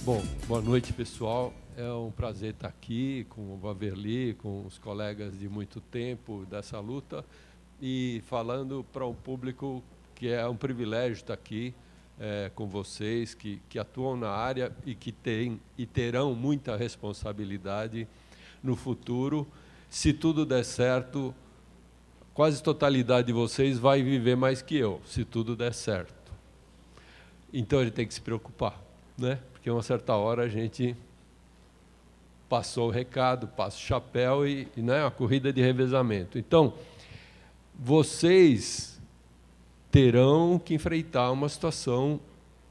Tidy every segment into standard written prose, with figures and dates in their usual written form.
Bom, boa noite, pessoal. É um prazer estar aqui com o Waverly, com os colegas de muito tempo dessa luta e falando para um público que é um privilégio estar aqui com vocês, que atuam na área e que têm e terão muita responsabilidade no futuro. Se tudo der certo, quase a totalidade de vocês vai viver mais que eu, se tudo der certo. Então, ele tem que se preocupar, né? Porque, a uma certa hora, a gente passou o recado, passa o chapéu e né, a corrida de revezamento. Então, vocês terão que enfrentar uma situação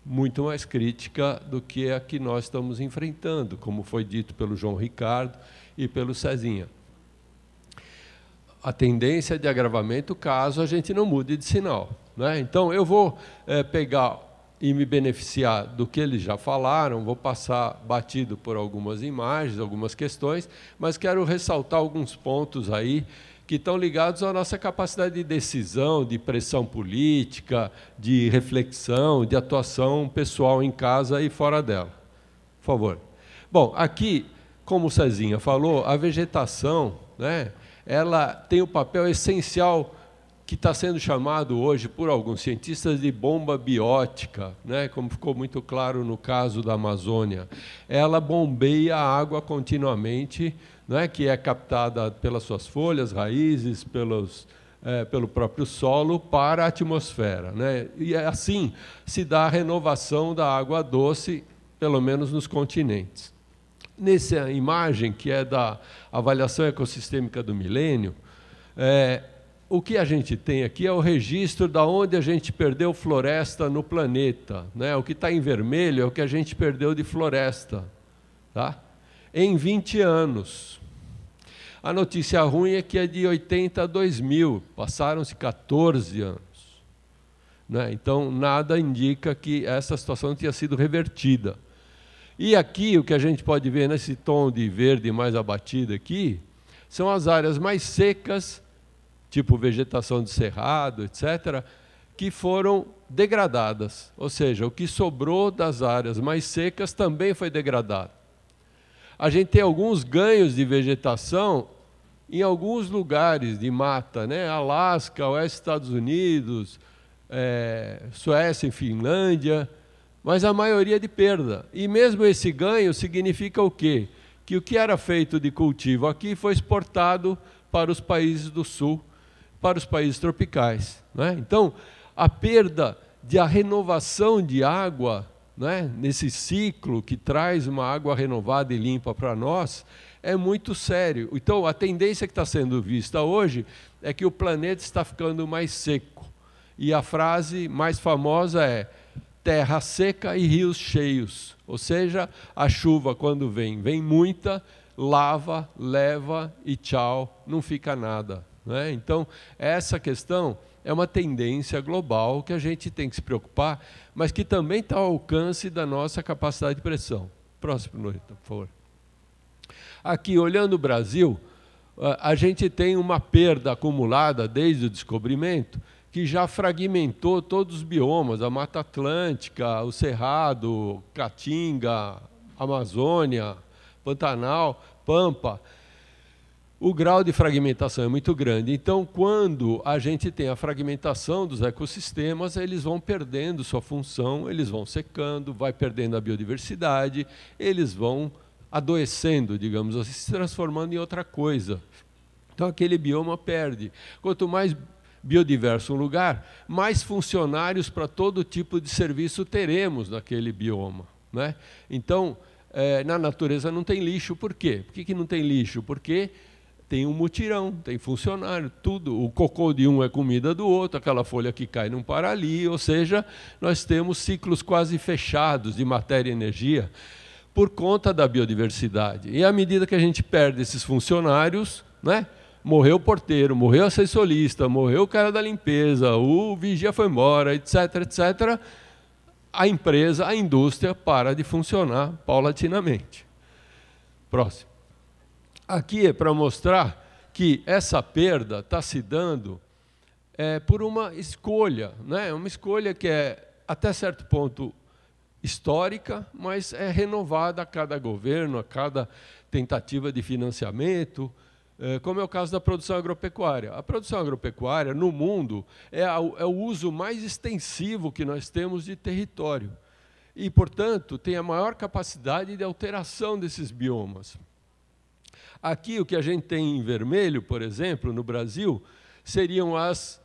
muito mais crítica do que a que nós estamos enfrentando, como foi dito pelo João Ricardo e pelo Cezinha. A tendência de agravamento caso a gente não mude de sinal, né? Então, eu vou pegar e me beneficiar do que eles já falaram, vou passar batido por algumas imagens, algumas questões, mas quero ressaltar alguns pontos aí que estão ligados à nossa capacidade de decisão, de pressão política, de reflexão, de atuação pessoal em casa e fora dela. Por favor. Bom, aqui, como o Cezinha falou, a vegetação, né, ela tem um papel essencial que está sendo chamado hoje por alguns cientistas de bomba biótica, né? Como ficou muito claro no caso da Amazônia. Ela bombeia a água continuamente, né? Que é captada pelas suas folhas, raízes, pelo próprio solo para a atmosfera, né? E assim se dá a renovação da água doce, pelo menos nos continentes. Nessa imagem, que é da avaliação ecossistêmica do milênio, o que a gente tem aqui é o registro de onde a gente perdeu floresta no planeta, né? O que está em vermelho é o que a gente perdeu de floresta, tá? Em 20 anos. A notícia ruim é que é de 80 a 2000, passaram-se 14 anos, né? Então, nada indica que essa situação tenha sido revertida. E aqui, o que a gente pode ver nesse tom de verde mais abatido aqui, são as áreas mais secas, tipo vegetação de cerrado, etc., que foram degradadas. Ou seja, o que sobrou das áreas mais secas também foi degradado. A gente tem alguns ganhos de vegetação em alguns lugares de mata, né? Alasca, Oeste dos Estados Unidos, Suécia e Finlândia, mas a maioria de perda. E mesmo esse ganho significa o quê? Que o que era feito de cultivo aqui foi exportado para os países do sul, para os países tropicais, né? Então, a perda de a renovação de água, né, nesse ciclo que traz uma água renovada e limpa para nós, é muito sério. Então, a tendência que está sendo vista hoje é que o planeta está ficando mais seco. E a frase mais famosa é terra seca e rios cheios. Ou seja, a chuva, quando vem muita, lava, leva e tchau, não fica nada. Né? Então, essa questão é uma tendência global que a gente tem que se preocupar, mas que também está ao alcance da nossa capacidade de pressão. Próximo, Norita, por favor. Aqui, olhando o Brasil, a gente tem uma perda acumulada desde o descobrimento que já fragmentou todos os biomas, a Mata Atlântica, o Cerrado, Caatinga, Amazônia, Pantanal, Pampa. O grau de fragmentação é muito grande. Então, quando a gente tem a fragmentação dos ecossistemas, eles vão perdendo sua função, eles vão secando, vai perdendo a biodiversidade, eles vão adoecendo, digamos assim, se transformando em outra coisa. Então, aquele bioma perde. Quanto mais biodiverso um lugar, mais funcionários para todo tipo de serviço teremos naquele bioma, né? Então, na natureza não tem lixo. Por quê? Por que não tem lixo? Porque tem um mutirão, tem funcionário, tudo. O cocô de um é comida do outro, aquela folha que cai não para ali, ou seja, nós temos ciclos quase fechados de matéria e energia por conta da biodiversidade. E à medida que a gente perde esses funcionários, né, morreu o porteiro, morreu o assessorista, morreu o cara da limpeza, o vigia foi embora, etc., etc., a empresa, a indústria para de funcionar paulatinamente. Próximo. Aqui é para mostrar que essa perda está se dando por uma escolha, né? Uma escolha que é, até certo ponto, histórica, mas é renovada a cada governo, a cada tentativa de financiamento, como é o caso da produção agropecuária. A produção agropecuária, no mundo, é o uso mais extensivo que nós temos de território. E, portanto, tem a maior capacidade de alteração desses biomas. Aqui, o que a gente tem em vermelho, por exemplo, no Brasil, seriam as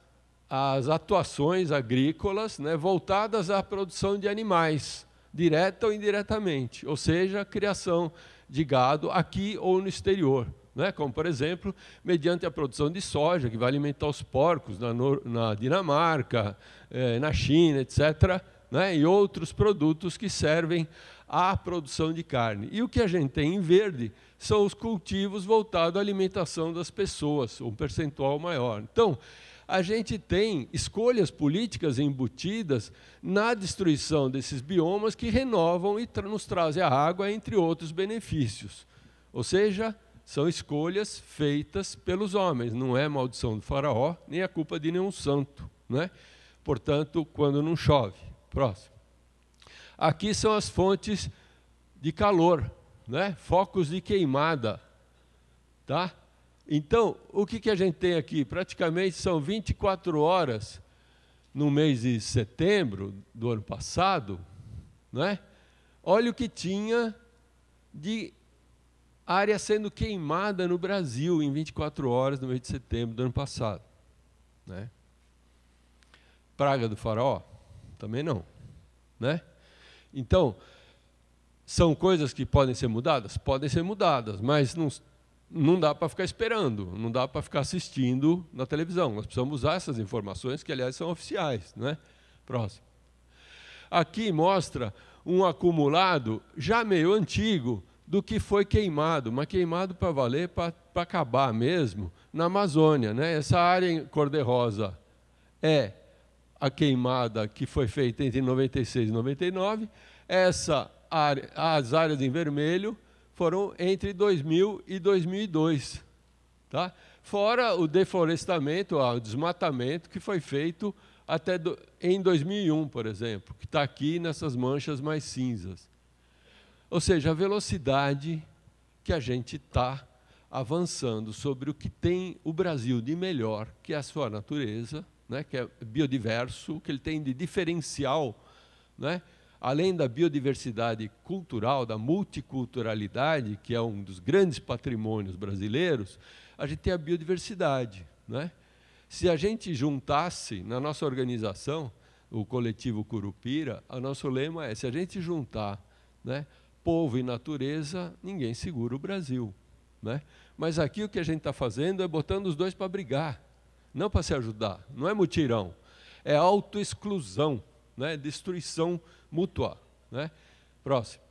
atuações agrícolas, né, voltadas à produção de animais, direta ou indiretamente, ou seja, a criação de gado aqui ou no exterior, né, como, por exemplo, mediante a produção de soja, que vai alimentar os porcos na Dinamarca, na China, etc., né, e outros produtos que servem à produção de carne. E o que a gente tem em verde são os cultivos voltados à alimentação das pessoas, um percentual maior. Então, a gente tem escolhas políticas embutidas na destruição desses biomas que renovam e nos trazem a água, entre outros benefícios. Ou seja, são escolhas feitas pelos homens, não é maldição do faraó, nem a culpa de nenhum santo, né? Portanto, quando não chove. Próximo. Aqui são as fontes de calor, né? Focos de queimada. Tá? Então, o que a gente tem aqui? Praticamente são 24 horas no mês de setembro do ano passado, né? Olha o que tinha de área sendo queimada no Brasil em 24 horas no mês de setembro do ano passado, né? Praga do faraó? Também não, né? Então, são coisas que podem ser mudadas? Podem ser mudadas, mas não dá para ficar esperando, não dá para ficar assistindo na televisão. Nós precisamos usar essas informações, que, aliás, são oficiais, né? Próximo. Aqui mostra um acumulado já meio antigo do que foi queimado, mas queimado para valer, para acabar mesmo, na Amazônia, né? Essa área em cor-de-rosa é a queimada que foi feita entre 96 e 99, as áreas em vermelho foram entre 2000 e 2002. Tá? Fora o deflorestamento, o desmatamento que foi feito em 2001, por exemplo, que está aqui nessas manchas mais cinzas. Ou seja, a velocidade que a gente está avançando sobre o que tem o Brasil de melhor, que é a sua natureza, né, que é biodiverso, que ele tem de diferencial, né, além da biodiversidade cultural, da multiculturalidade, que é um dos grandes patrimônios brasileiros, a gente tem a biodiversidade, né? Se a gente juntasse na nossa organização, o coletivo Curupira, o nosso lema é: se a gente juntar, né, povo e natureza, ninguém segura o Brasil, né? Mas aqui o que a gente está fazendo é botando os dois para brigar, não para se ajudar, não é mutirão, é autoexclusão, né? Destruição mútua, né? Próximo.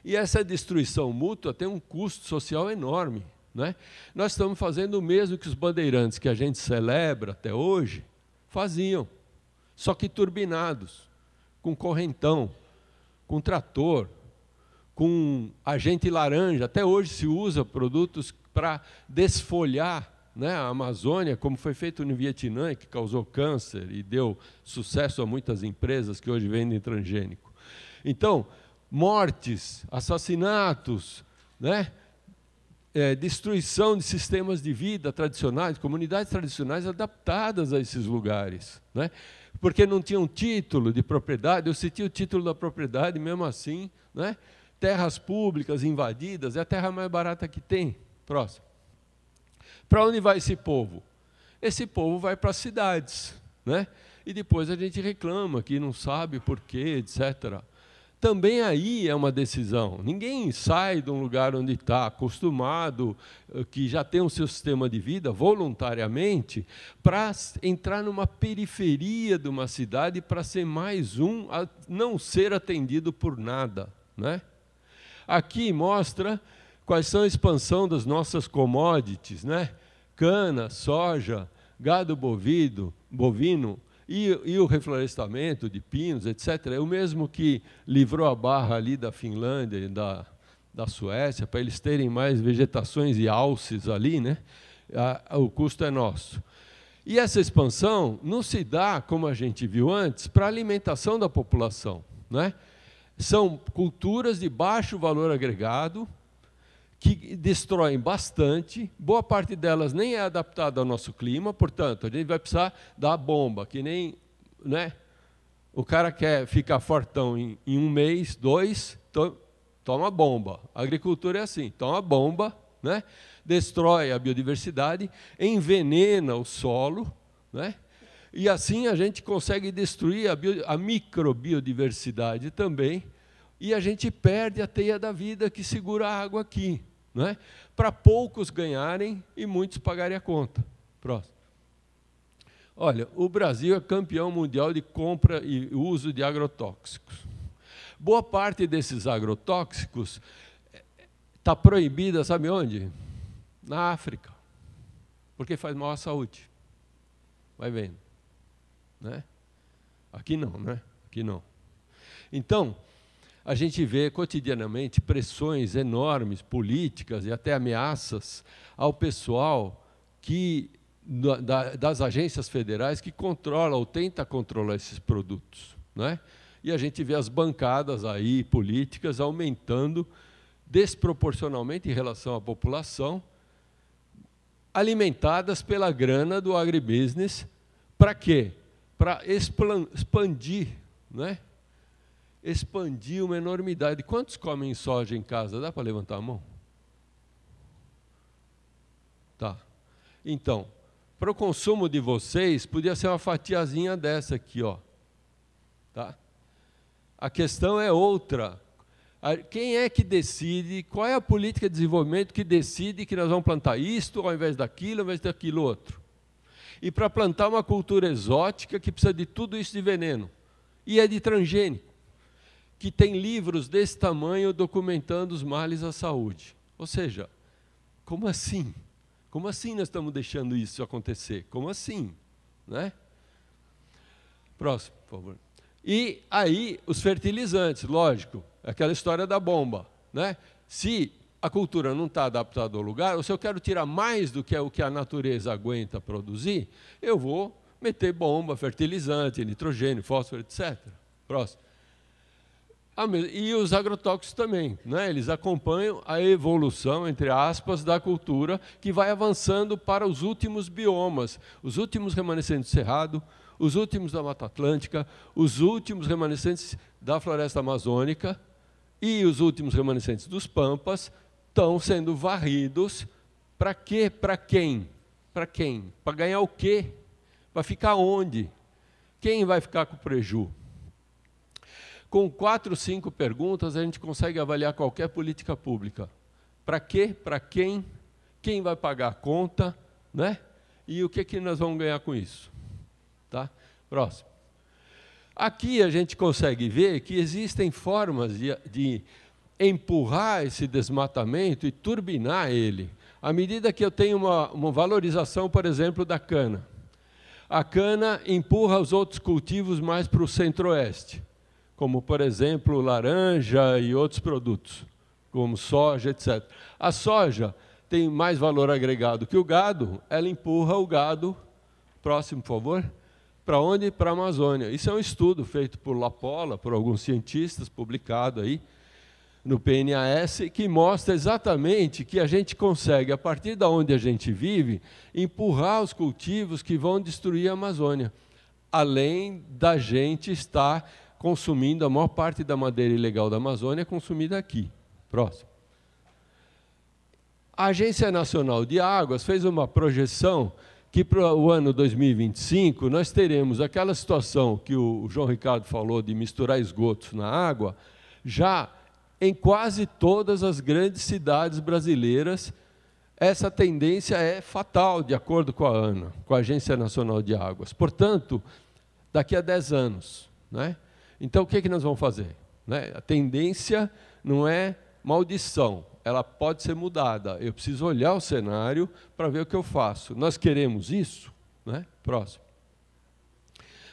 E essa destruição mútua tem um custo social enorme, né? Nós estamos fazendo o mesmo que os bandeirantes que a gente celebra até hoje faziam, só que turbinados, com correntão, com trator, com agente laranja. Até hoje se usa produtos para desfolhar, né, a Amazônia, como foi feito no Vietnã, que causou câncer e deu sucesso a muitas empresas que hoje vendem transgênico. Então, mortes, assassinatos, né, destruição de sistemas de vida tradicionais, comunidades tradicionais adaptadas a esses lugares, né, porque não tinham título de propriedade. Eu citei o título da propriedade, mesmo assim, né, terras públicas invadidas, é a terra mais barata que tem. Próximo. Para onde vai esse povo? Esse povo vai para as cidades, né? E depois a gente reclama que não sabe por quê, etc. Também aí é uma decisão. Ninguém sai de um lugar onde está acostumado, que já tem o seu sistema de vida, voluntariamente, para entrar numa periferia de uma cidade para ser mais um a não ser atendido por nada, né? Aqui mostra quais são a expansão das nossas commodities, né? Cana, soja, gado bovino e o reflorestamento de pinos, etc. É o mesmo que livrou a barra ali da Finlândia e da Suécia, para eles terem mais vegetações e alces ali, né? O custo é nosso. E essa expansão não se dá, como a gente viu antes, para a alimentação da população, né? são culturas de baixo valor agregado, que destroem bastante, boa parte delas nem é adaptada ao nosso clima, portanto, a gente vai precisar da bomba, que nem, né? O cara quer ficar fortão em um mês, 2, toma bomba. A agricultura é assim, toma bomba, né? Destrói a biodiversidade, envenena o solo, né? E assim a gente consegue destruir a microbiodiversidade também, e a gente perde a teia da vida que segura a água aqui, né? Para poucos ganharem e muitos pagarem a conta. Próximo. Olha, o Brasil é campeão mundial de compra e uso de agrotóxicos. Boa parte desses agrotóxicos está proibida, sabe onde? Na África, porque faz mal à saúde. Vai vendo, né? Aqui não, né? Aqui não. Então, a gente vê cotidianamente pressões enormes, políticas e até ameaças ao pessoal das agências federais que controlam ou tentam controlar esses produtos, né? E a gente vê as bancadas aí, políticas, aumentando desproporcionalmente em relação à população, alimentadas pela grana do agribusiness. Para quê? Para expandir, né? Expandir uma enormidade. Quantos comem soja em casa? Dá para levantar a mão? Tá. Então, para o consumo de vocês, podia ser uma fatiazinha dessa aqui, ó. Tá? A questão é outra. Quem é que decide, qual é a política de desenvolvimento que decide que nós vamos plantar isto ao invés daquilo outro? E para plantar uma cultura exótica que precisa de tudo isso de veneno. E é de transgênico, que tem livros desse tamanho documentando os males à saúde. Ou seja, como assim? Como assim nós estamos deixando isso acontecer? Como assim? Né? Próximo, por favor. E aí, os fertilizantes, lógico, aquela história da bomba, né? Se a cultura não está adaptada ao lugar, ou se eu quero tirar mais do que é o que a natureza aguenta produzir, eu vou meter bomba, fertilizante, nitrogênio, fósforo, etc. Próximo. E os agrotóxicos também, né? Eles acompanham a evolução, entre aspas, da cultura, que vai avançando para os últimos biomas, os últimos remanescentes do Cerrado, os últimos da Mata Atlântica, os últimos remanescentes da Floresta Amazônica e os últimos remanescentes dos Pampas estão sendo varridos. Para quê? Para quem? Para quem? Para ganhar o quê? Para ficar onde? Quem vai ficar com o preju? Com 4, 5 perguntas, a gente consegue avaliar qualquer política pública. Para quê? Para quem? Quem vai pagar a conta? Né? E o que nós vamos ganhar com isso? Tá? Próximo. Aqui a gente consegue ver que existem formas de empurrar esse desmatamento e turbinar ele, à medida que eu tenho uma valorização, por exemplo, da cana. A cana empurra os outros cultivos mais para o centro-oeste, como, por exemplo, laranja e outros produtos, como soja, etc. A soja tem mais valor agregado que o gado, ela empurra o gado, próximo, por favor, para onde? Para a Amazônia. Isso é um estudo feito por Lapola, por alguns cientistas, publicado aí no PNAS, que mostra exatamente que a gente consegue, a partir de onde a gente vive, empurrar os cultivos que vão destruir a Amazônia, além da gente estar consumindo, a maior parte da madeira ilegal da Amazônia é consumida aqui. Próximo. A Agência Nacional de Águas fez uma projeção que para o ano 2025 nós teremos aquela situação que o João Ricardo falou de misturar esgotos na água, já em quase todas as grandes cidades brasileiras. Essa tendência é fatal, de acordo com a ANA, com a Agência Nacional de Águas. Portanto, daqui a 10 anos, né? Então, o que nós vamos fazer? Né? A tendência não é maldição, ela pode ser mudada. Eu preciso olhar o cenário para ver o que eu faço. Nós queremos isso? Né? Próximo.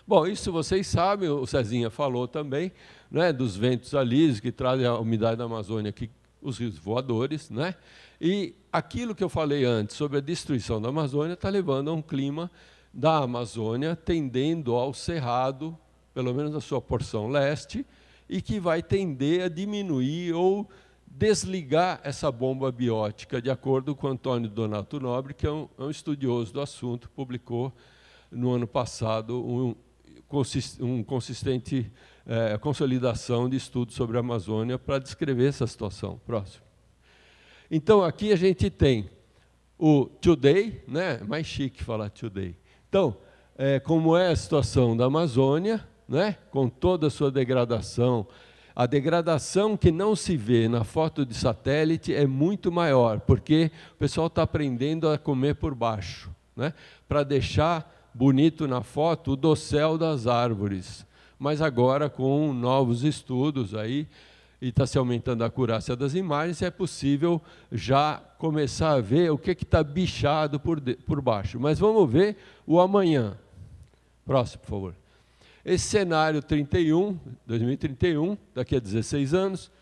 Bom, isso vocês sabem, o Cezinha falou também, né, dos ventos alísios que trazem a umidade da Amazônia, aqui, os rios voadores, né? E aquilo que eu falei antes sobre a destruição da Amazônia está levando a um clima da Amazônia tendendo ao cerrado, pelo menos na sua porção leste, e que vai tender a diminuir ou desligar essa bomba biótica, de acordo com Antônio Donato Nobre, que é um estudioso do assunto, publicou no ano passado consistente consolidação de estudos sobre a Amazônia para descrever essa situação. Próximo. Então, aqui a gente tem o today, né? Mais chique falar today. Então, como é a situação da Amazônia, né? Com toda a sua degradação. A degradação que não se vê na foto de satélite é muito maior, porque o pessoal está aprendendo a comer por baixo, né? Para deixar bonito na foto o dossel das árvores. Mas agora, com novos estudos aí, e está se aumentando a acurácia das imagens, é possível já começar a ver o que está bichado por baixo. Mas vamos ver o amanhã. Próximo, por favor. Esse cenário 2031, daqui a 16 anos,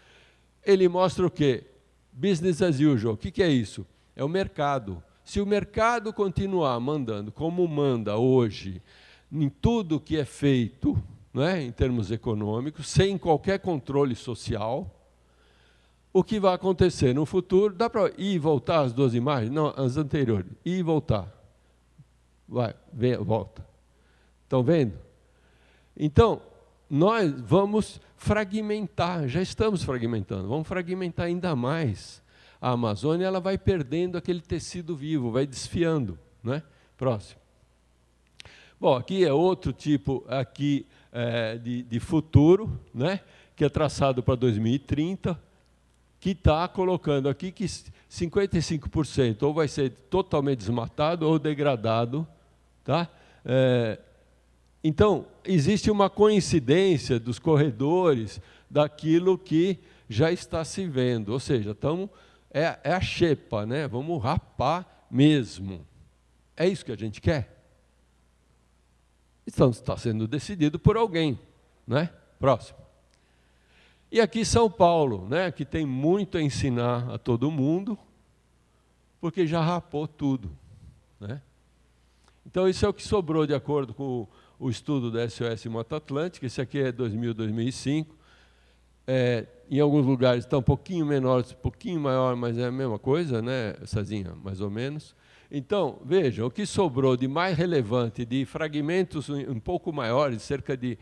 ele mostra o quê? Business as usual. O que é isso? É o mercado. Se o mercado continuar mandando como manda hoje, em tudo que é feito, né, em termos econômicos, sem qualquer controle social, o que vai acontecer no futuro? Dá para ir e voltar as duas imagens? Não, as anteriores. Ir e voltar. Vai, vem, volta. Estão vendo? Então, nós vamos fragmentar, já estamos fragmentando, vamos fragmentar ainda mais. A Amazônia ela vai perdendo aquele tecido vivo, vai desfiando. Né? Próximo. Bom, aqui é outro tipo aqui, de futuro, né? Que é traçado para 2030, que está colocando aqui que 55% ou vai ser totalmente desmatado ou degradado. Tá? Então, existe uma coincidência dos corredores daquilo que já está se vendo. Ou seja, é a xepa, né? Vamos rapar mesmo. É isso que a gente quer? Então, está sendo decidido por alguém. Né? Próximo. E aqui São Paulo, né? Que tem muito a ensinar a todo mundo, porque já rapou tudo. Né? Então, isso é o que sobrou de acordo com o estudo da SOS Mata Atlântica. Esse aqui é 2005. Em alguns lugares está um pouquinho menor, um pouquinho maior, mas é a mesma coisa, né, Cezinha? Mais ou menos. Então, vejam, o que sobrou de mais relevante, de fragmentos um pouco maiores, cerca de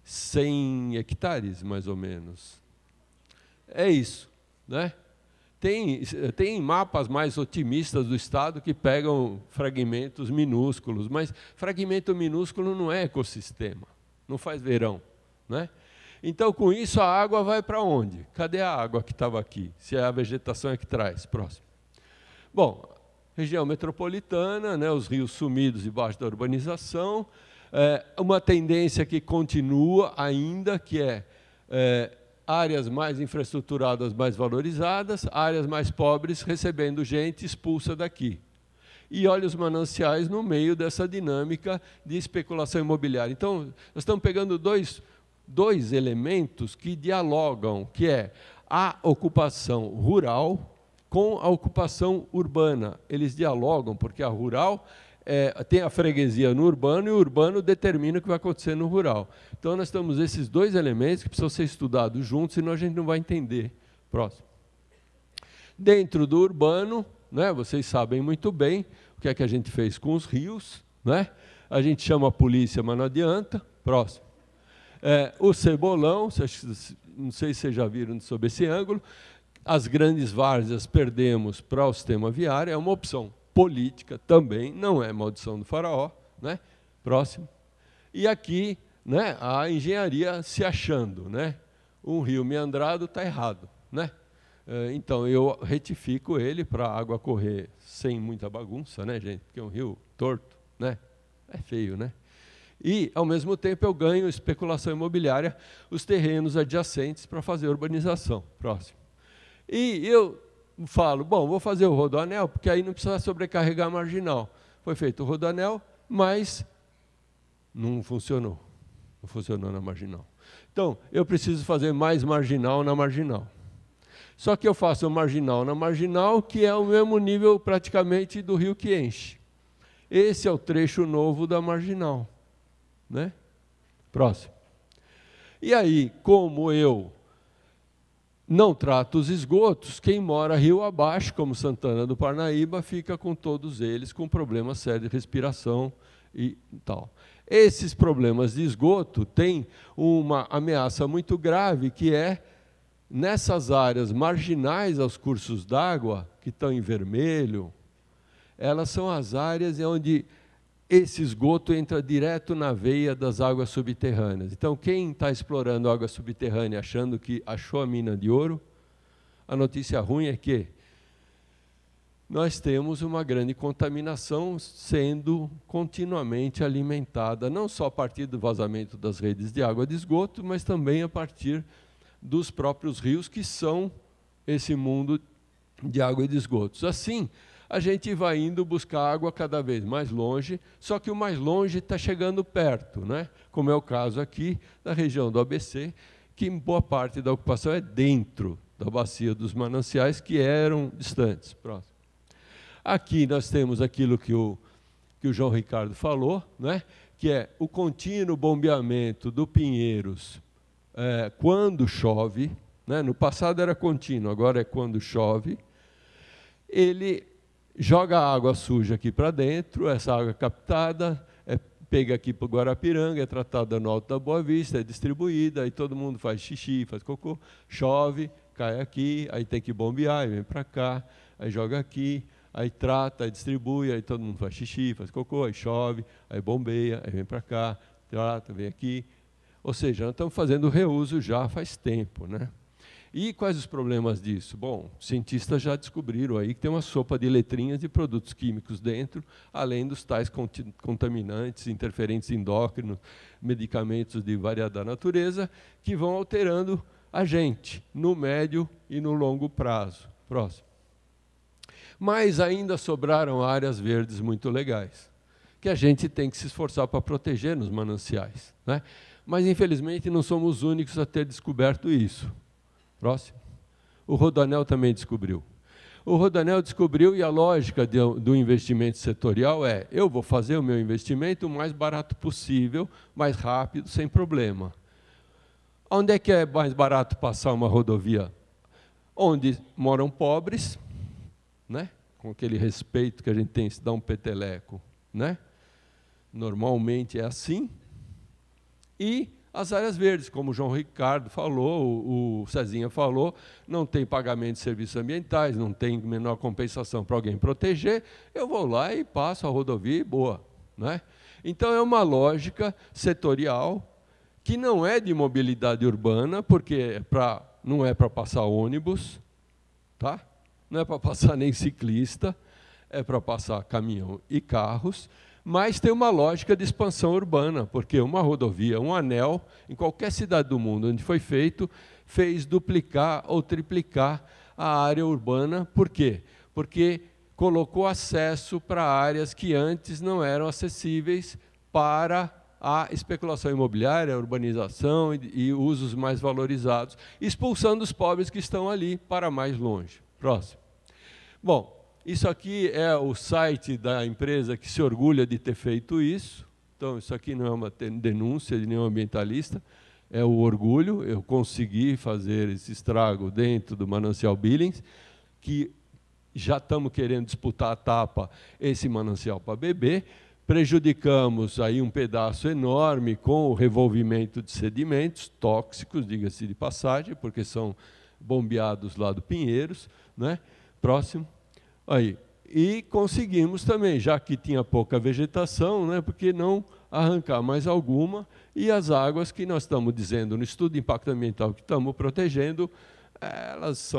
100 hectares, mais ou menos. É isso. Né? Tem mapas mais otimistas do Estado que pegam fragmentos minúsculos, mas fragmento minúsculo não é ecossistema, não faz verão. Né? Então, com isso, a água vai para onde? Cadê a água que estava aqui? Se a vegetação é que traz. Próximo. Bom, região metropolitana, né, os rios sumidos debaixo da urbanização, uma tendência que continua ainda, que áreas mais infraestruturadas, mais valorizadas, áreas mais pobres recebendo gente expulsa daqui. E olha os mananciais no meio dessa dinâmica de especulação imobiliária. Então, nós estamos pegando dois elementos que dialogam, que é a ocupação rural com a ocupação urbana. Eles dialogam, porque a rural tem a freguesia no urbano e o urbano determina o que vai acontecer no rural. Então, nós temos esses dois elementos que precisam ser estudados juntos, senão a gente não vai entender. Próximo. Dentro do urbano, né, vocês sabem muito bem o que é que a gente fez com os rios. Né? A gente chama a polícia, mas não adianta. Próximo. O cebolão, não sei se vocês já viram sobre esse ângulo, as grandes várzeas perdemos para o sistema viário, é uma opção política também, não é maldição do faraó. Né? Próximo. E aqui, né, a engenharia se achando. Né? Um rio meandrado está errado. Né? Então, eu retifico ele para a água correr sem muita bagunça, né, gente? Porque é um rio torto, né? É feio, né? E, ao mesmo tempo, eu ganho especulação imobiliária, os terrenos adjacentes para fazer urbanização. Próximo. E eu falo, bom, vou fazer o rodoanel, porque aí não precisa sobrecarregar a marginal. Foi feito o rodoanel, mas não funcionou. Não funcionou na marginal. Então, eu preciso fazer mais marginal na marginal. Só que eu faço o marginal na marginal, que é o mesmo nível praticamente do rio que enche. Esse é o trecho novo da marginal. Né? Próximo. E aí, como eu não trato os esgotos, quem mora rio abaixo, como Santana do Parnaíba, fica com todos eles com problemas sérios de respiração e tal. Esses problemas de esgoto têm uma ameaça muito grave, que é, nessas áreas marginais aos cursos d'água, que estão em vermelho, elas são as áreas onde esse esgoto entra direto na veia das águas subterrâneas. Então, quem está explorando água subterrânea achando que achou a mina de ouro, a notícia ruim é que nós temos uma grande contaminação sendo continuamente alimentada, não só a partir do vazamento das redes de água de esgoto, mas também a partir dos próprios rios, que são esse mundo de água e de esgotos. Assim, a gente vai indo buscar água cada vez mais longe, só que o mais longe está chegando perto, né? Como é o caso aqui da região do ABC, que boa parte da ocupação é dentro da bacia dos mananciais, que eram distantes. Próximo. Aqui nós temos aquilo que o João Ricardo falou, né? Que é o contínuo bombeamento do Pinheiros quando chove, né? No passado era contínuo, agora é quando chove. Ele joga a água suja aqui para dentro, essa água captada, pega aqui para o Guarapiranga, é tratada no Alto da Boa Vista, é distribuída, aí todo mundo faz xixi, faz cocô, chove, cai aqui, aí tem que bombear, aí vem para cá, aí joga aqui, aí trata, aí distribui, aí todo mundo faz xixi, faz cocô, aí chove, aí bombeia, aí vem para cá, trata, vem aqui. Ou seja, nós estamos fazendo reuso já faz tempo, né? E quais os problemas disso? Bom, cientistas já descobriram aí que tem uma sopa de letrinhas de produtos químicos dentro, além dos tais contaminantes, interferentes endócrinos, medicamentos de variada natureza, que vão alterando a gente no médio e no longo prazo. Próximo. Mas ainda sobraram áreas verdes muito legais, que a gente tem que se esforçar para proteger nos mananciais, né? Mas, infelizmente, não somos os únicos a ter descoberto isso. Próximo. O Rodanel também descobriu. O Rodanel descobriu, e a lógica do investimento setorial é: eu vou fazer o meu investimento o mais barato possível, mais rápido, sem problema. Onde é que é mais barato passar uma rodovia? Onde moram pobres, né? Com aquele respeito que a gente tem, se dá um peteleco, né? Normalmente é assim. E as áreas verdes, como o João Ricardo falou, o Cezinha falou, não tem pagamento de serviços ambientais, não tem menor compensação para alguém proteger, eu vou lá e passo a rodovia e boa, né? Então, é uma lógica setorial que não é de mobilidade urbana, porque não é para passar ônibus, tá? Não é para passar nem ciclista, é para passar caminhão e carros, mas tem uma lógica de expansão urbana, porque uma rodovia, um anel, em qualquer cidade do mundo onde foi feito, fez duplicar ou triplicar a área urbana. Por quê? Porque colocou acesso para áreas que antes não eram acessíveis para a especulação imobiliária, a urbanização e usos mais valorizados, expulsando os pobres que estão ali para mais longe. Próximo. Bom, isso aqui é o site da empresa que se orgulha de ter feito isso. Então, isso aqui não é uma denúncia de nenhum ambientalista, é o orgulho. Eu consegui fazer esse estrago dentro do Manancial Billings, que já estamos querendo disputar a tapa esse manancial para beber. Prejudicamos aí um pedaço enorme com o revolvimento de sedimentos tóxicos, diga-se de passagem, porque são bombeados lá do Pinheiros, né? Próximo. Aí. E conseguimos também, já que tinha pouca vegetação, né, porque não arrancar mais alguma, e as águas que nós estamos dizendo no estudo de impacto ambiental que estamos protegendo, elas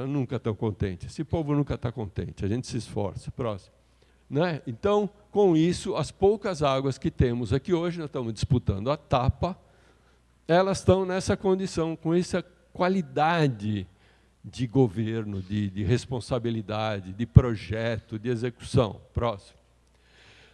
nunca estão contentes. Esse povo nunca está contente, a gente se esforça. Próximo. Né? Então, com isso, as poucas águas que temos aqui hoje, nós estamos disputando a tapa, elas estão nessa condição, com essa qualidade de governo, de responsabilidade, de projeto, de execução. Próximo.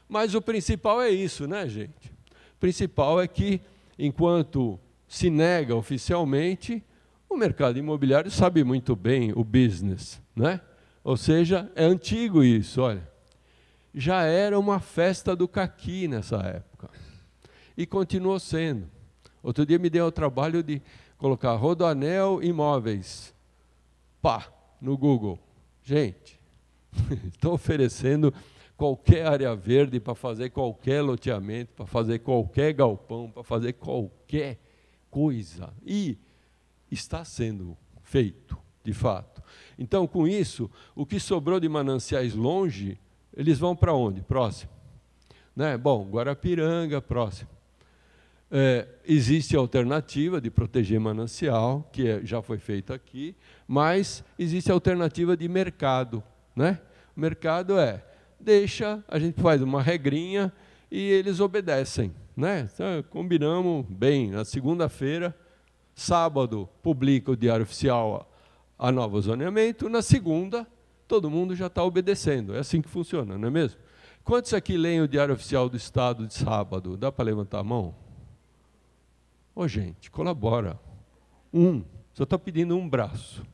Mas o principal é isso, né, gente? O principal é que, enquanto se nega oficialmente, o mercado imobiliário sabe muito bem o business, né? Ou seja, é antigo isso, olha. Já era uma festa do caqui nessa época. E continuou sendo. Outro dia me deu o trabalho de colocar Rodoanel Imóveis, pá, no Google. Gente, estão oferecendo qualquer área verde para fazer qualquer loteamento, para fazer qualquer galpão, para fazer qualquer coisa. E está sendo feito, de fato. Então, com isso, o que sobrou de mananciais longe, eles vão para onde? Próximo. Né? Bom, Guarapiranga, próximo. Existe a alternativa de proteger manancial, que já foi feita aqui, mas existe a alternativa de mercado. Né? O mercado deixa, a gente faz uma regrinha e eles obedecem. Né? Então, combinamos bem, na segunda-feira, sábado, publica o Diário Oficial a novo zoneamento, na segunda, todo mundo já está obedecendo. É assim que funciona, não é mesmo? Quantos aqui leem o Diário Oficial do Estado de sábado? Dá para levantar a mão? Ô, gente, colabora. Só está pedindo um braço.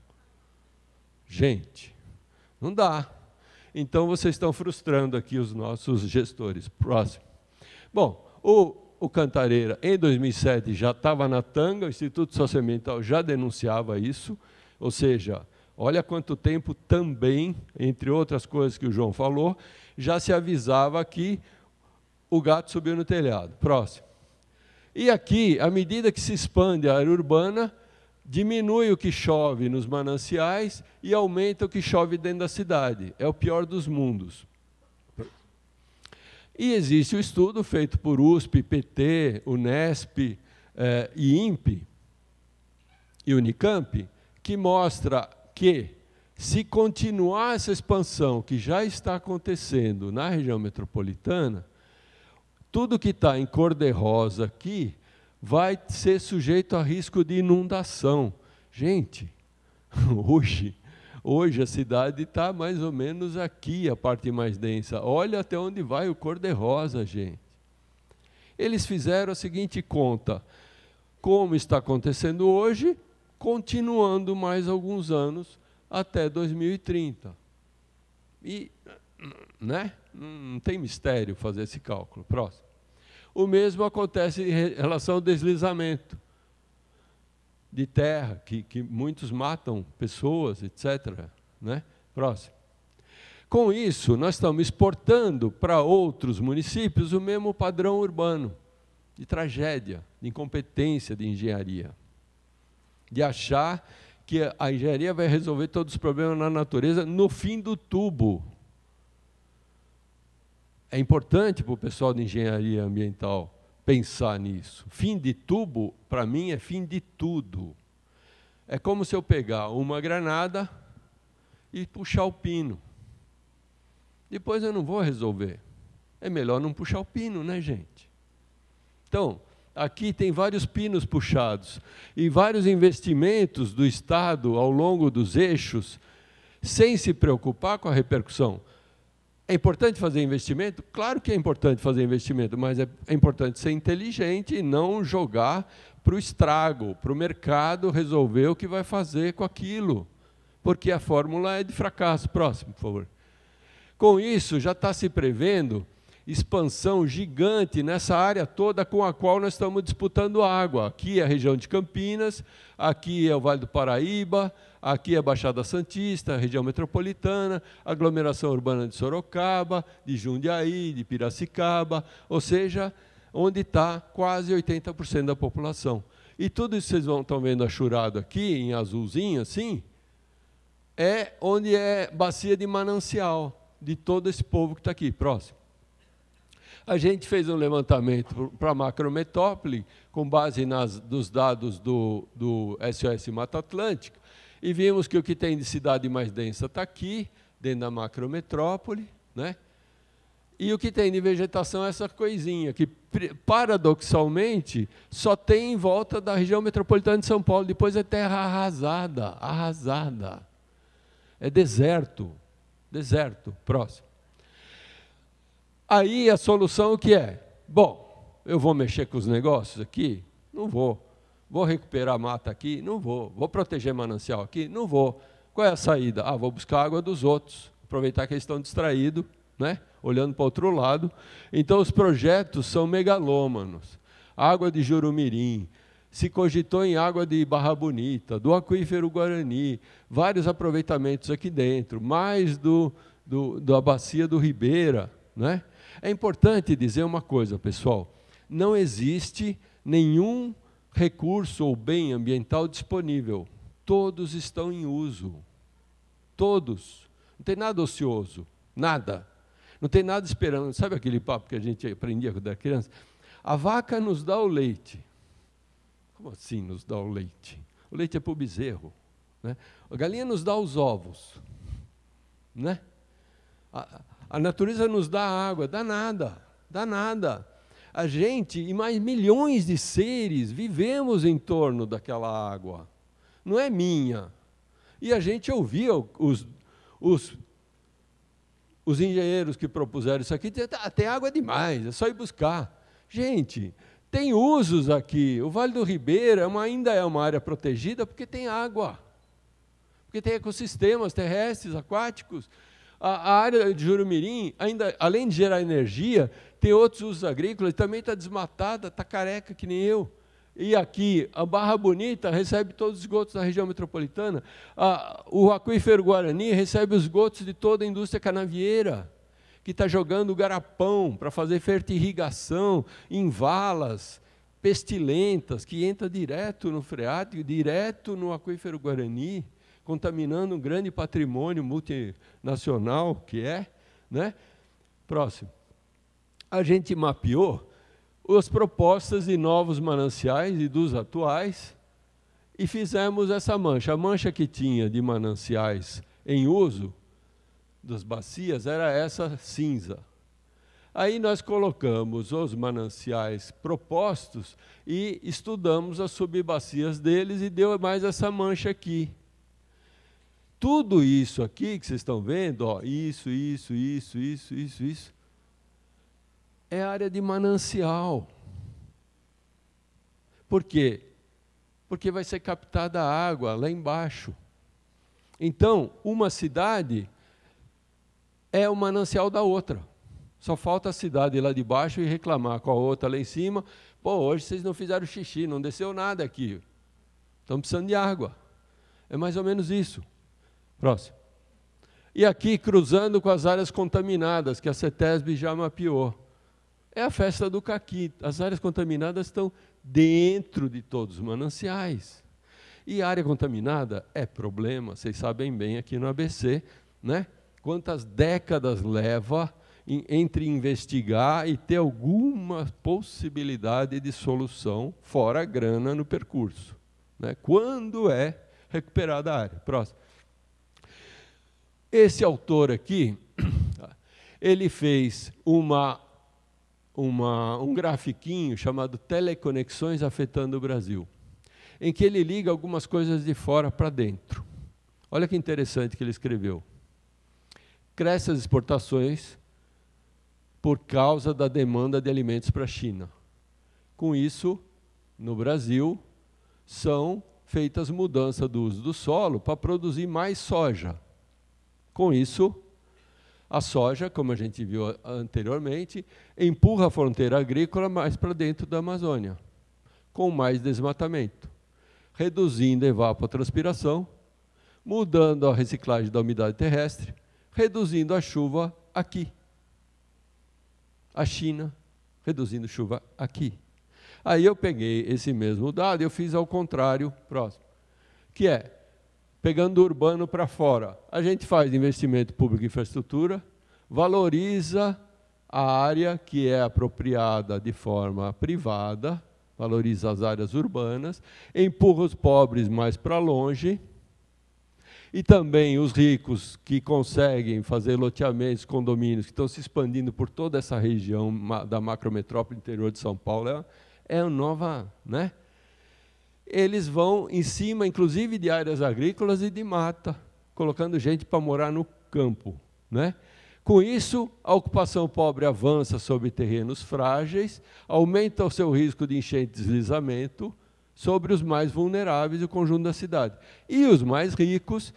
Gente, não dá. Então, vocês estão frustrando aqui os nossos gestores. Próximo. Bom, o Cantareira, em 2007, já estava na tanga, o Instituto Socioambiental já denunciava isso, ou seja, olha quanto tempo também, entre outras coisas que o João falou, já se avisava que o gato subiu no telhado. Próximo. E aqui, à medida que se expande a área urbana, diminui o que chove nos mananciais e aumenta o que chove dentro da cidade. É o pior dos mundos. E existe o estudo feito por USP, PT, Unesp e INPE e Unicamp, que mostra que, se continuar essa expansão que já está acontecendo na região metropolitana, tudo que está em cor-de-rosa aqui vai ser sujeito a risco de inundação. Gente, hoje a cidade está mais ou menos aqui, a parte mais densa. Olha até onde vai o cor-de-rosa, gente. Eles fizeram a seguinte conta: como está acontecendo hoje, continuando mais alguns anos até 2030. E, né? Não tem mistério fazer esse cálculo. Próximo. O mesmo acontece em relação ao deslizamento de terra, que muitos matam pessoas, etc. Né? Próximo. Com isso, nós estamos exportando para outros municípios o mesmo padrão urbano, de tragédia, de incompetência de engenharia, de achar que a engenharia vai resolver todos os problemas na natureza no fim do tubo. É importante para o pessoal de engenharia ambiental pensar nisso. Fim de tubo, para mim, é fim de tudo. É como se eu pegar uma granada e puxar o pino. Depois eu não vou resolver. É melhor não puxar o pino, né, gente? Então, aqui tem vários pinos puxados e vários investimentos do Estado ao longo dos eixos, sem se preocupar com a repercussão. É importante fazer investimento? Claro que é importante fazer investimento, mas é importante ser inteligente e não jogar para o estrago, para o mercado resolver o que vai fazer com aquilo, porque a fórmula é de fracasso. Próximo, por favor. Com isso, já está se prevendo expansão gigante nessa área toda com a qual nós estamos disputando água. Aqui é a região de Campinas, aqui é o Vale do Paraíba, aqui é a Baixada Santista, a região metropolitana, aglomeração urbana de Sorocaba, de Jundiaí, de Piracicaba, ou seja, onde está quase 80% da população. E tudo isso que vocês estão vendo achurado aqui, em azulzinho assim, é onde é bacia de manancial de todo esse povo que está aqui. Próximo. A gente fez um levantamento para a macrometrópole, com base nos dados do SOS Mata Atlântica, e vimos que o que tem de cidade mais densa está aqui, dentro da macrometrópole, né? E o que tem de vegetação é essa coisinha, que, paradoxalmente, só tem em volta da região metropolitana de São Paulo. Depois é terra arrasada, arrasada. É deserto, deserto. Próximo. Aí a solução o que é? Bom, eu vou mexer com os negócios aqui? Não vou. Vou recuperar a mata aqui? Não vou. Vou proteger manancial aqui? Não vou. Qual é a saída? Ah, vou buscar a água dos outros. Aproveitar que eles estão distraídos, né? Olhando para o outro lado. Então, os projetos são megalômanos. Água de Jurumirim, se cogitou em água de Barra Bonita, do aquífero Guarani, vários aproveitamentos aqui dentro, mais da bacia do Ribeira, né? É importante dizer uma coisa, pessoal, não existe nenhum recurso ou bem ambiental disponível, todos estão em uso, todos, não tem nada ocioso, nada, não tem nada esperando. Sabe aquele papo que a gente aprendia quando era criança? A vaca nos dá o leite. Como assim nos dá o leite? O leite é para o bezerro, né? A galinha nos dá os ovos, né? A natureza nos dá água, dá nada, dá nada. A gente e mais milhões de seres vivemos em torno daquela água, não é minha. E a gente ouvia os engenheiros que propuseram isso aqui, tem água demais, é só ir buscar. Gente, tem usos aqui. O Vale do Ribeira ainda é uma área protegida porque tem água, porque tem ecossistemas terrestres, aquáticos. A área de Jurumirim, ainda, além de gerar energia, tem outros usos agrícolas, também está desmatada, está careca que nem eu. E aqui, a Barra Bonita recebe todos os esgotos da região metropolitana, o aquífero Guarani recebe os esgotos de toda a indústria canavieira, que está jogando garapão para fazer fertirrigação em valas pestilentas, que entra direto no freático, direto no aquífero Guarani, contaminando um grande patrimônio multinacional que é, né? Próximo. A gente mapeou as propostas de novos mananciais e dos atuais e fizemos essa mancha. A mancha que tinha de mananciais em uso das bacias era essa cinza. Aí nós colocamos os mananciais propostos e estudamos as subbacias deles e deu mais essa mancha aqui. Tudo isso aqui que vocês estão vendo, ó, isso, é área de manancial. Por quê? Porque vai ser captada a água lá embaixo. Então, uma cidade é o manancial da outra. Só falta a cidade lá de baixo e reclamar com a outra lá em cima. Pô, hoje vocês não fizeram xixi, não desceu nada aqui. Estão precisando de água. É mais ou menos isso. Próximo. E aqui, cruzando com as áreas contaminadas, que a CETESB já mapeou. É a festa do caqui. As áreas contaminadas estão dentro de todos os mananciais. E a área contaminada é problema, vocês sabem bem aqui no ABC, né? Quantas décadas leva entre investigar e ter alguma possibilidade de solução, fora a grana no percurso, né? Quando é recuperada a área? Próximo. Esse autor aqui, ele fez um grafiquinho chamado Teleconexões Afetando o Brasil, em que ele liga algumas coisas de fora para dentro. Olha que interessante que ele escreveu. Cresce as exportações por causa da demanda de alimentos para a China. Com isso, no Brasil, são feitas mudanças do uso do solo para produzir mais soja. Com isso, a soja, como a gente viu anteriormente, empurra a fronteira agrícola mais para dentro da Amazônia, com mais desmatamento, reduzindo a evapotranspiração, mudando a reciclagem da umidade terrestre, reduzindo a chuva aqui. A China reduzindo chuva aqui. Aí eu peguei esse mesmo dado e eu fiz ao contrário, próximo, que é, pegando o urbano para fora, a gente faz investimento público em infraestrutura, valoriza a área que é apropriada de forma privada, valoriza as áreas urbanas, empurra os pobres mais para longe, e também os ricos que conseguem fazer loteamentos, condomínios, que estão se expandindo por toda essa região da macrometrópole interior de São Paulo, é uma nova, né? Eles vão em cima, inclusive, de áreas agrícolas e de mata, colocando gente para morar no campo, né? Com isso, a ocupação pobre avança sobre terrenos frágeis, aumenta o seu risco de enchente e deslizamento sobre os mais vulneráveis do conjunto da cidade. E os mais ricos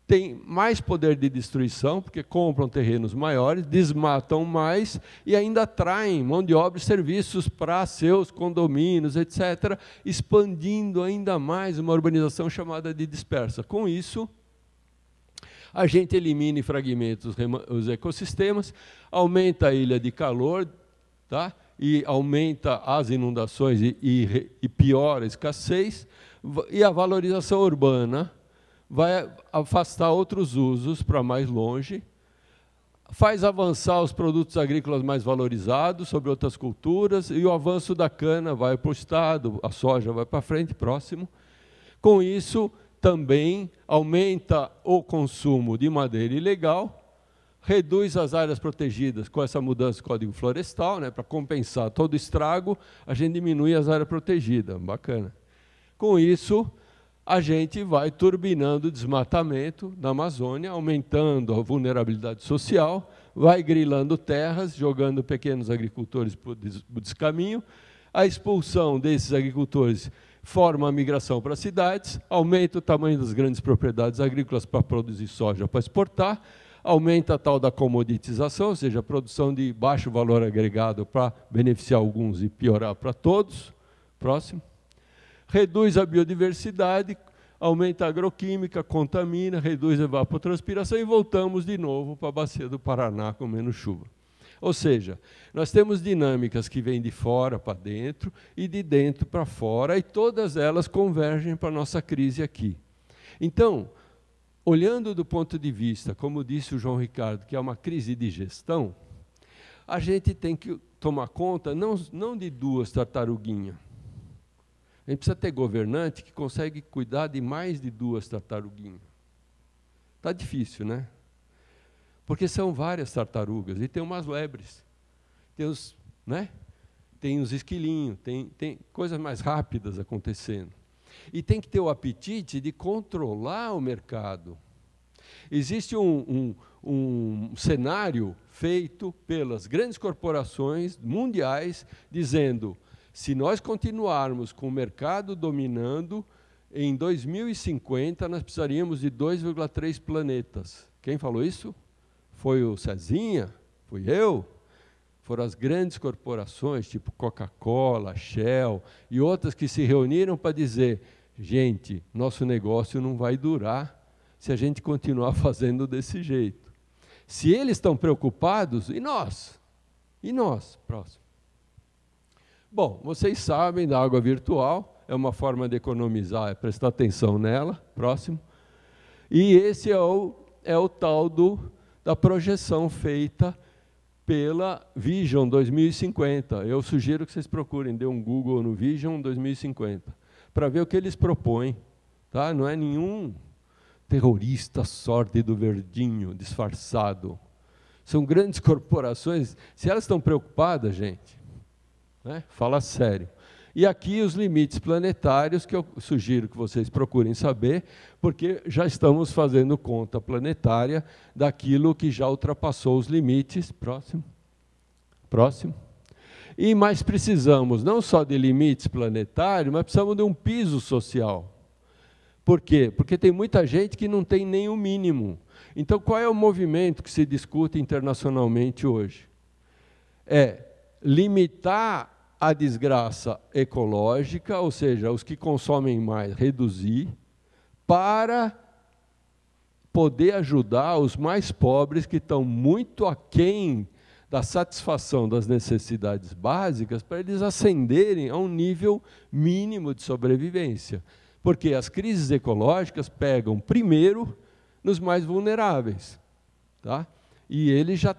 têm mais poder de destruição, porque compram terrenos maiores, desmatam mais e ainda atraem mão de obra e serviços para seus condomínios, etc., expandindo ainda mais uma urbanização chamada de dispersa. Com isso, a gente elimina e fragmenta os ecossistemas, aumenta a ilha de calor, tá? E aumenta as inundações e piora a escassez, e a valorização urbana vai afastar outros usos para mais longe, faz avançar os produtos agrícolas mais valorizados sobre outras culturas, e o avanço da cana vai para o Estado, a soja vai para frente, próximo. Com isso, também aumenta o consumo de madeira ilegal, reduz as áreas protegidas com essa mudança do Código Florestal, né, para compensar todo o estrago, a gente diminui as áreas protegidas, bacana. Com isso, a gente vai turbinando o desmatamento na Amazônia, aumentando a vulnerabilidade social, vai grilando terras, jogando pequenos agricultores para o descaminho, a expulsão desses agricultores forma a migração para as cidades, aumenta o tamanho das grandes propriedades agrícolas para produzir soja para exportar, aumenta a tal da comoditização, ou seja, a produção de baixo valor agregado para beneficiar alguns e piorar para todos. Próximo. Reduz a biodiversidade, aumenta a agroquímica, contamina, reduz a evapotranspiração e voltamos de novo para a bacia do Paraná com menos chuva. Ou seja, nós temos dinâmicas que vêm de fora para dentro e de dentro para fora, e todas elas convergem para a nossa crise aqui. Então, olhando do ponto de vista, como disse o João Ricardo, que é uma crise de gestão, a gente tem que tomar conta não de duas tartaruguinhas. A gente precisa ter governante que consegue cuidar de mais de duas tartaruguinhas. Está difícil, né? Porque são várias tartarugas, e tem umas lebres, tem os esquilinhos, tem coisas mais rápidas acontecendo. E tem que ter o apetite de controlar o mercado. Existe um cenário feito pelas grandes corporações mundiais, dizendo: se nós continuarmos com o mercado dominando, em 2050 nós precisaríamos de 2,3 planetas. Quem falou isso? Foi o Cezinha? Fui eu? Foram as grandes corporações, tipo Coca-Cola, Shell e outras, que se reuniram para dizer: gente, nosso negócio não vai durar se a gente continuar fazendo desse jeito. Se eles estão preocupados, e nós? E nós? Próximo. Bom, vocês sabem da água virtual, é uma forma de economizar, é prestar atenção nela. Próximo. E esse é o tal da projeção feita pela Vision 2050. Eu sugiro que vocês procurem, dê um Google no Vision 2050, para ver o que eles propõem. Tá? Não é nenhum terrorista sórdido verdinho, disfarçado. São grandes corporações. Se elas estão preocupadas, gente, né? Fala sério. E aqui os limites planetários, que eu sugiro que vocês procurem saber, porque já estamos fazendo conta planetária daquilo que já ultrapassou os limites. Próximo. Próximo. E mais precisamos não só de limites planetários, mas precisamos de um piso social. Por quê? Porque tem muita gente que não tem nem o mínimo. Então, qual é o movimento que se discute internacionalmente hoje? É limitar a desgraça ecológica, ou seja, os que consomem mais, reduzir, para poder ajudar os mais pobres, que estão muito aquém da satisfação das necessidades básicas, para eles ascenderem a um nível mínimo de sobrevivência. Porque as crises ecológicas pegam primeiro nos mais vulneráveis, tá? E eles já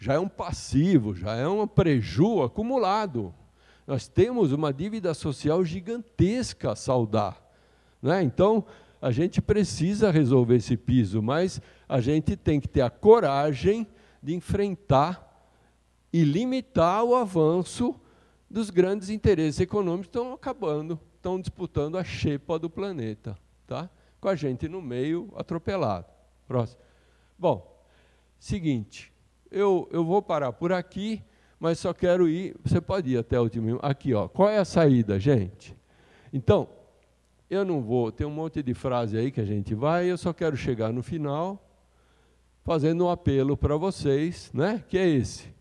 é um passivo, já é um prejuízo acumulado. Nós temos uma dívida social gigantesca a saldar, né? Então, a gente precisa resolver esse piso, mas a gente tem que ter a coragem de enfrentar e limitar o avanço dos grandes interesses econômicos que estão acabando, estão disputando a xepa do planeta, tá? Com a gente no meio, atropelado. Próximo. Bom, seguinte, eu vou parar por aqui, mas só quero ir, você pode ir até o último, aqui, ó. Qual é a saída, gente? Então, eu não vou, tem um monte de frase aí que a gente vai, eu só quero chegar no final fazendo um apelo para vocês, né? Que é esse,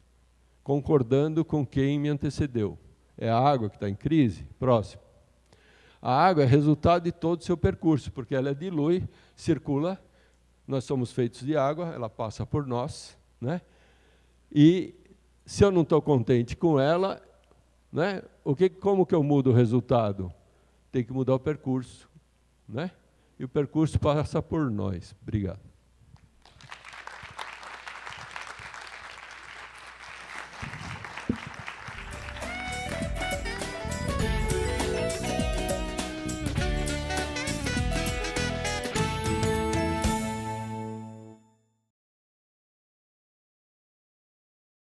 concordando com quem me antecedeu. É a água que está em crise? Próximo. A água é resultado de todo o seu percurso, porque ela dilui, circula, nós somos feitos de água, ela passa por nós, né? E se eu não estou contente com ela, né? Como que eu mudo o resultado? Tem que mudar o percurso, né? E o percurso passa por nós. Obrigado.